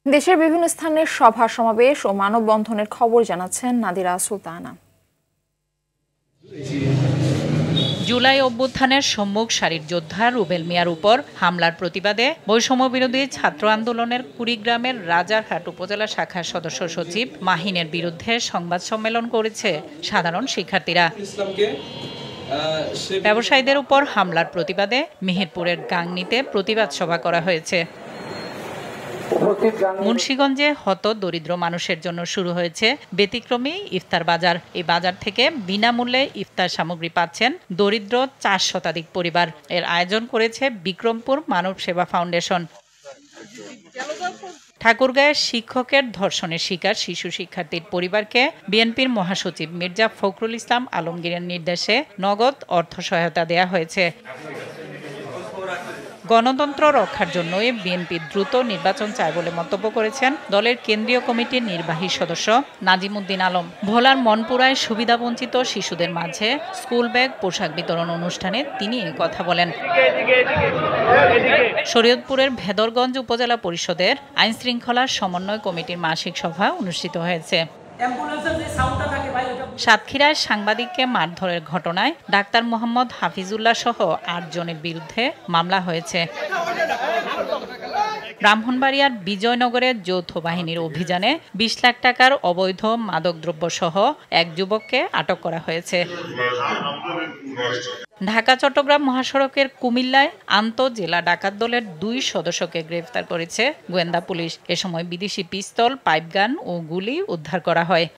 দেশের বিভিন্ন স্থানের সভা সমাবেশ ও মানববন্ধনের খবর জানাচ্ছেন নাদিরা সুলতানা। জুলাই অভ্যুত্থানের সম্মুখ সারির যোদ্ধা রুবেল মিয়ার উপর হামলার প্রতিবাদে বৈষম্য বিরোধী ছাত্র আন্দোলনের কুড়িগ্রামের রাজারহাট উপজেলা শাখার সদস্য সচিব মাহিনের বিরুদ্ধে সংবাদ সম্মেলন করেছে সাধারণ শিক্ষার্থীরা। ব্যবসায়ীদের উপর হামলার প্রতিবাদে মেহেরপুরের গাংনীতে প্রতিবাদ সভা করা হয়েছে। মুন্সিগঞ্জে হত দরিদ্র মানুষের জন্য শুরু হয়েছে ব্যতিক্রমী ইফতার বাজার। এই বাজার থেকে বিনামূল্যে ইফতার সামগ্রী পাচ্ছেন দরিদ্র ৪ শতাধিক পরিবার। এর আয়োজন করেছে বিক্রমপুর মানব সেবা ফাউন্ডেশন। ঠাকুরগাঁয়ে শিক্ষকের ধর্ষণের শিকার শিশু শিক্ষার্থীর পরিবারকে বিএনপির মহাসচিব মির্জা ফখরুল ইসলাম আলমগীরের নির্দেশে নগদ অর্থ সহায়তা দেয়া হয়েছে। গণতন্ত্র রক্ষার জন্যই বিএনপি দ্রুত নির্বাচন চায় বলে মন্তব্য করেছেন দলের কেন্দ্রীয় কমিটির নির্বাহী সদস্য নাজিম উদ্দিন আলম। ভোলার মনপুরায় সুবিধাবঞ্চিত শিশুদের মাঝে স্কুল ব্যাগ পোশাক বিতরণ অনুষ্ঠানে তিনি এই কথা বলেন। শরীয়তপুরের ভেদরগঞ্জ উপজেলা পরিষদের আইনশৃঙ্খলা সমন্বয় কমিটির মাসিক সভা অনুষ্ঠিত হয়েছে। সাতক্ষীরায় সাংবাদিককে মারধরের ঘটনায় ডাক্তার মোহাম্মদ হাফিজুল্লাহ সহ ৮ জনের বিরুদ্ধে মামলা হয়েছে। ব্রাহ্মণবাড়িয়ার বিজয়নগরের যৌথ বাহিনীর অভিযানে ২০ লাখ টাকার অবৈধ মাদকদ্রব্য সহ এক যুবককে আটক করা হয়েছে। ঢাকা চট্টগ্রাম মহাসড়কের কুমিল্লায় আন্তঃজেলা ডাকাত দলের ২ সদস্যকে গ্রেফতার করেছে গোয়েন্দা পুলিশ। এ সময় বিদেশি পিস্তল, পাইপগান ও গুলি উদ্ধার করা হয়।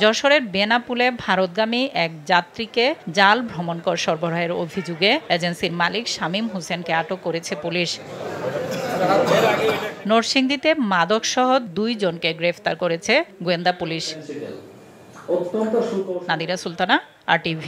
যশোরের বেনাপুলে ভারতগামী এক যাত্রীকে জাল ভ্রমণকর সরবরাহের অভিযোগে এজেন্সির মালিক শামীম হোসেনকে আটক করেছে পুলিশ। নরসিংদীতে মাদকসহ ২ জনকে গ্রেফতার করেছে গোয়েন্দা পুলিশ। নাদিরা সুলতানা, RTV।